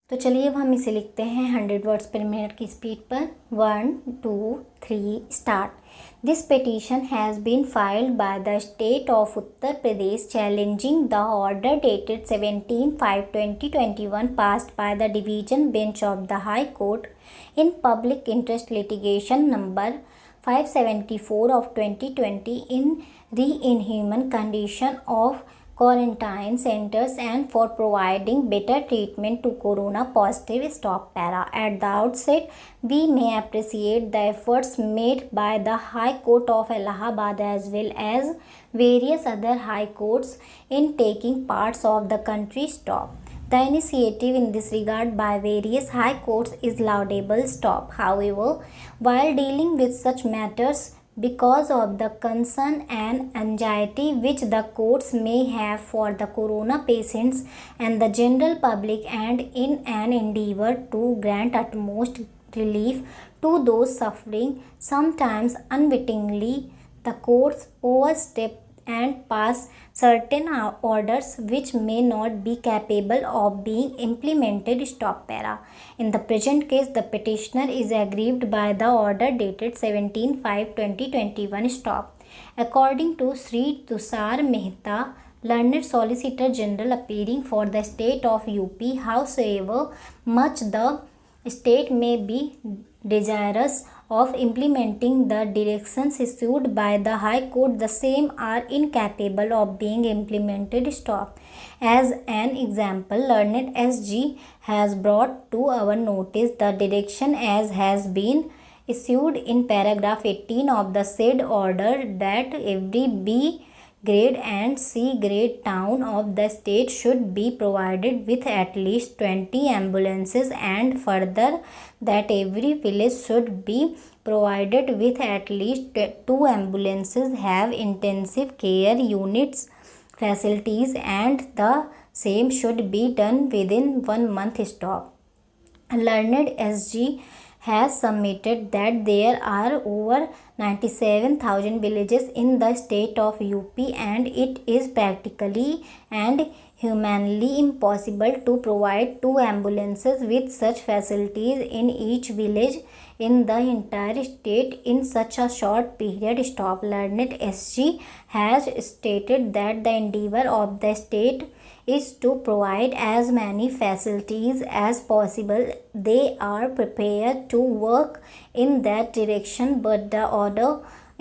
तो चलिए अब हम इसे लिखते हैं 100 वर्ड्स पर मिनट की स्पीड पर। 1 2 3 start. This petition has been filed by the state of Uttar Pradesh challenging the order dated 17/5/2021 passed by the division bench of the High Court in public interest litigation number 574 of 2020 in re-inhuman condition of quarantine centers and for providing better treatment to corona positive. Stop para. At the outset, we may appreciate the efforts made by the High Court of Allahabad as well as various other high courts in taking parts of the country. Stop. The initiative in this regard by various high courts is laudable. Stop. However, while dealing with such matters, because of the concern and anxiety which the courts may have for the corona patients and the general public, and in an endeavor to grant utmost relief to those suffering, sometimes unwittingly the courts overstep and pass certain orders which may not be capable of being implemented. Stop para. In the present case, the petitioner is aggrieved by the order dated 17/5/2021. Stop. According to Sri Tushar Mehta, learned Solicitor General appearing for the state of UP, howsoever much the state may be desirous of implementing the directions issued by the High Court, the same are incapable of being implemented. Stop. As an example, learned SG has brought to our notice the direction as has been issued in paragraph 18 of the said order that every B grade and C grade town of the state should be provided with at least 20 ambulances, and further that every village should be provided with at least 2 ambulances, have intensive care units facilities, and the same should be done within 1 month. Stop. Learned SG has submitted that there are over 97,000 villages in the state of UP, and it is practically and humanly impossible to provide 2 ambulances with such facilities in each village in the entire state in such a short period. Stop. Learned SG has stated that the endeavor of the state is to provide as many facilities as possible. They are prepared to work in that direction, but the order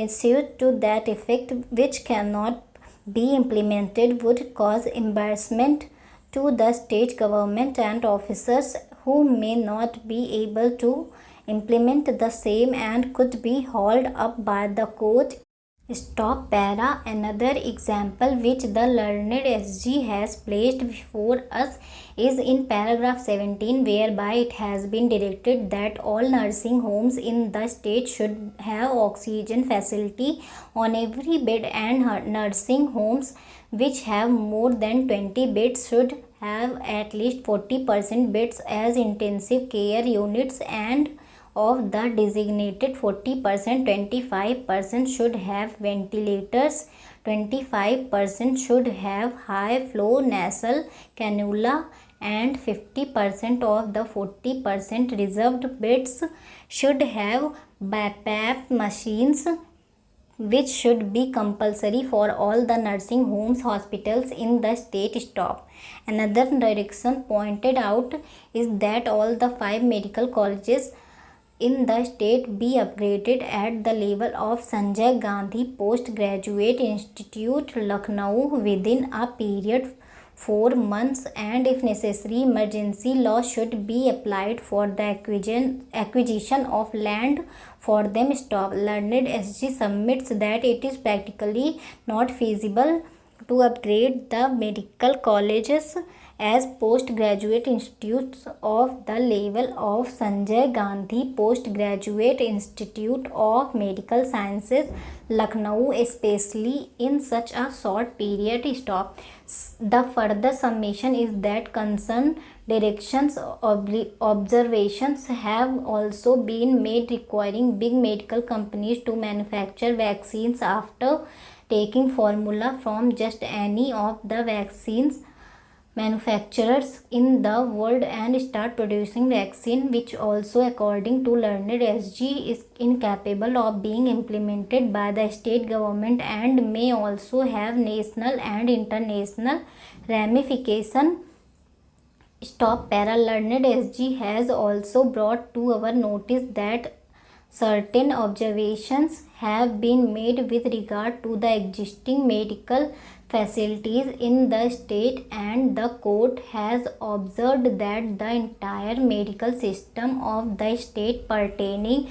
issued to that effect, which cannot be implemented, would cause embarrassment to the state government and officers who may not be able to implement the same and could be hauled up by the court. Stop para. Another example which the learned SG has placed before us is in paragraph 17, whereby it has been directed that all nursing homes in the state should have oxygen facility on every bed, and nursing homes which have more than 20 beds should have at least 40% beds as intensive care units, and of the designated 40%, 25% should have ventilators, 25% should have high flow nasal cannula, and 50% of the 40% reserved beds should have BiPAP machines, which should be compulsory for all the nursing homes, hospitals in the state. Stop. Another direction pointed out is that all the 5 medical colleges in the state be upgraded at the level of Sanjay Gandhi Postgraduate Institute, Lucknow, within a period 4 months, and if necessary, emergency law should be applied for the acquisition of land for them. Stop. Learned SG submits that it is practically not feasible to upgrade the medical colleges as postgraduate institutes of the level of Sanjay Gandhi Postgraduate Institute of Medical Sciences, Lucknow, especially in such a short period. Stop. The further summation is that concerned directions observations have also been made requiring big medical companies to manufacture vaccines after taking formula from just any of the vaccines manufacturers in the world and start producing vaccine, which also according to Learned SG is incapable of being implemented by the state government and may also have national and international ramification. Stop Para. Learned SG has also brought to our notice that certain observations have been made with regard to the existing medical facilities in the state, and the court has observed that the entire medical system of the state pertaining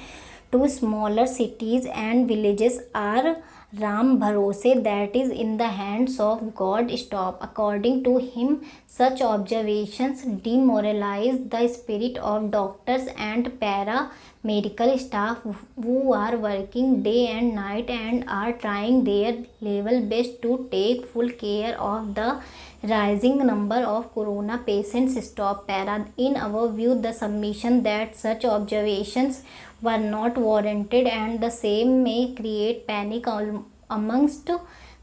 to smaller cities and villages are Ram Bharose, that is in the hands of God. Stop. According to him, such observations demoralize the spirit of doctors and medical staff who are working day and night and are trying their level best to take full care of the rising number of corona patients. Stop. Para. In our view, the submission that such observations were not warranted and the same may create panic amongst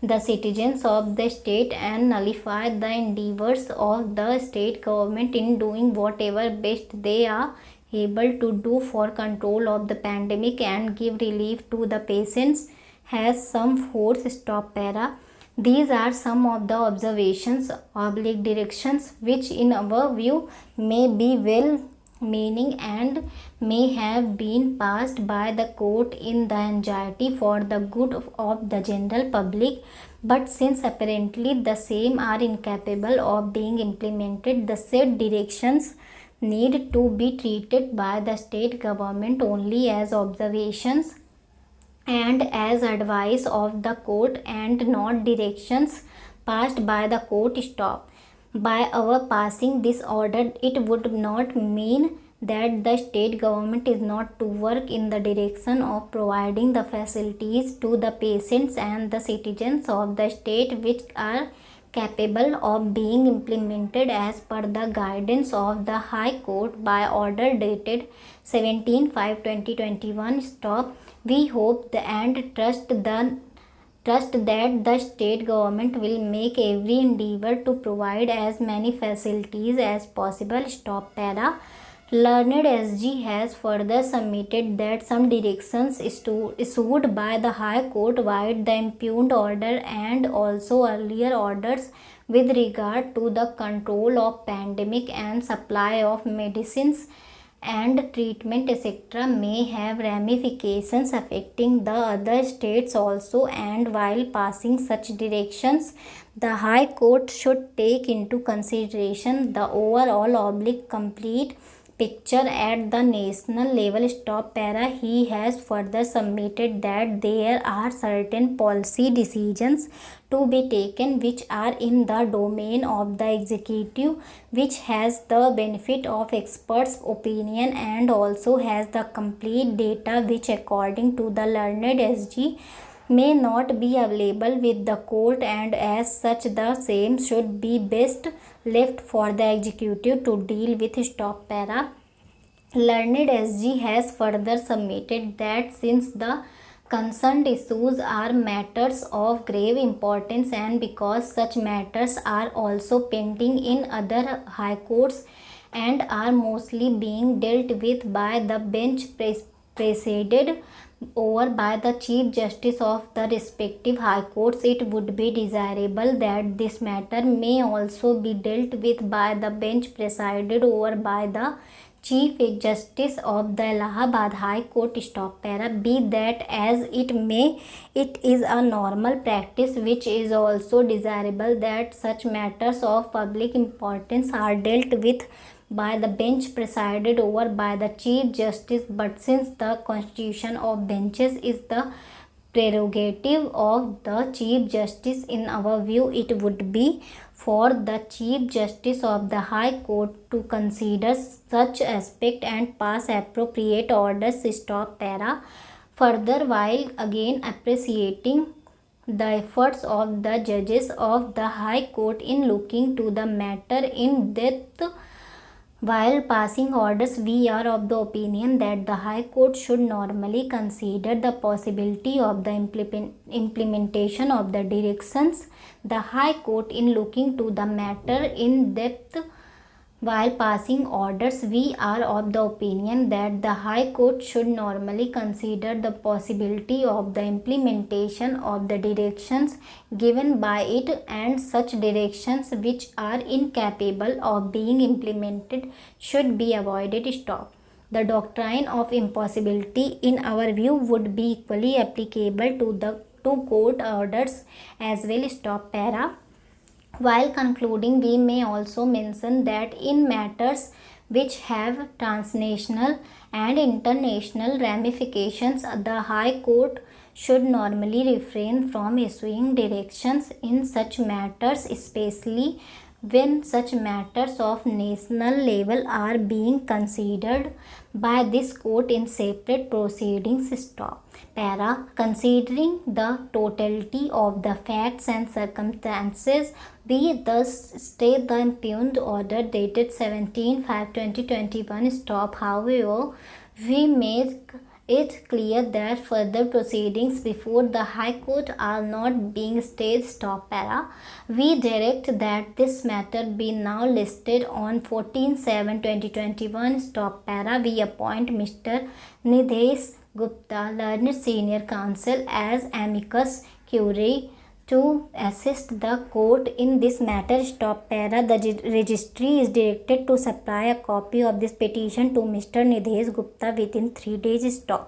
the citizens of the state and nullify the endeavors of the state government in doing whatever best they are able to do for control of the pandemic and give relief to the patients has some force. Stop. Para. These are some of the observations oblique directions which in our view may be well meaning and may have been passed by the court in the anxiety for the good of the general public, but since apparently the same are incapable of being implemented, the said directions need to be treated by the state government only as observations and as advice of the court and not directions passed by the court. Stop. By our passing this order, it would not mean that the state government is not to work in the direction of providing the facilities to the patients and the citizens of the state which are capable of being implemented as per the guidance of the High Court by order dated 17/5/2021. Stop. We hope and trust that the state government will make every endeavor to provide as many facilities as possible. Stop. Para. Learned SG has further submitted that some directions issued by the High Court void the impugned order and also earlier orders with regard to the control of pandemic and supply of medicines and treatment etc. may have ramifications affecting the other states also, and while passing such directions, the High Court should take into consideration the overall oblique complete picture at the national level. Stop. Para. He has further submitted that there are certain policy decisions to be taken which are in the domain of the executive, which has the benefit of experts' opinion and also has the complete data which according to the Learned SG may not be available with the court, and as such the same should be best left for the executive to deal with. Stop. Para. Learned SG has further submitted that since the concerned issues are matters of grave importance and because such matters are also pending in other high courts and are mostly being dealt with by the bench presided over by the Chief Justice of the respective High Courts, it would be desirable that this matter may also be dealt with by the bench presided over by the Chief Justice of the Allahabad High Court. Stop. Para. Be that as it may, it is a normal practice which is also desirable that such matters of public importance are dealt with by the bench presided over by the Chief Justice, but since the constitution of benches is the prerogative of the Chief Justice, in our view it would be for the Chief Justice of the High Court to consider such aspect and pass appropriate orders. Stop. Para. Further, while again appreciating the efforts of the judges of the High Court in looking to the matter in depth, While passing orders, we are of the opinion that the High Court should normally consider the possibility of the implementation of the directions. The High Court, in looking to the matter in depth while passing orders, we are of the opinion that the High Court should normally consider the possibility of the implementation of the directions given by it, and such directions which are incapable of being implemented should be avoided. Stop. The doctrine of impossibility, in our view, would be equally applicable to the two court orders as well. Stop. Para. While concluding, we may also mention that in matters which have transnational and international ramifications, the High Court should normally refrain from issuing directions in such matters, especially when such matters of national level are being considered by this court in separate proceedings. Stop. Para. Considering the totality of the facts and circumstances, we thus state the impugned order dated 17/5/2021 stop. However, we make it clear that further proceedings before the High Court are not being stayed. Stop. Para. We direct that this matter be now listed on 14/7/2021. Stop. Para. We appoint Mr. Nidhesh Gupta, learned senior counsel, as amicus curiae to assist the court in this matter. Stop. Para. The registry is directed to supply a copy of this petition to Mr. Nidhesh Gupta within 3 days. Stop.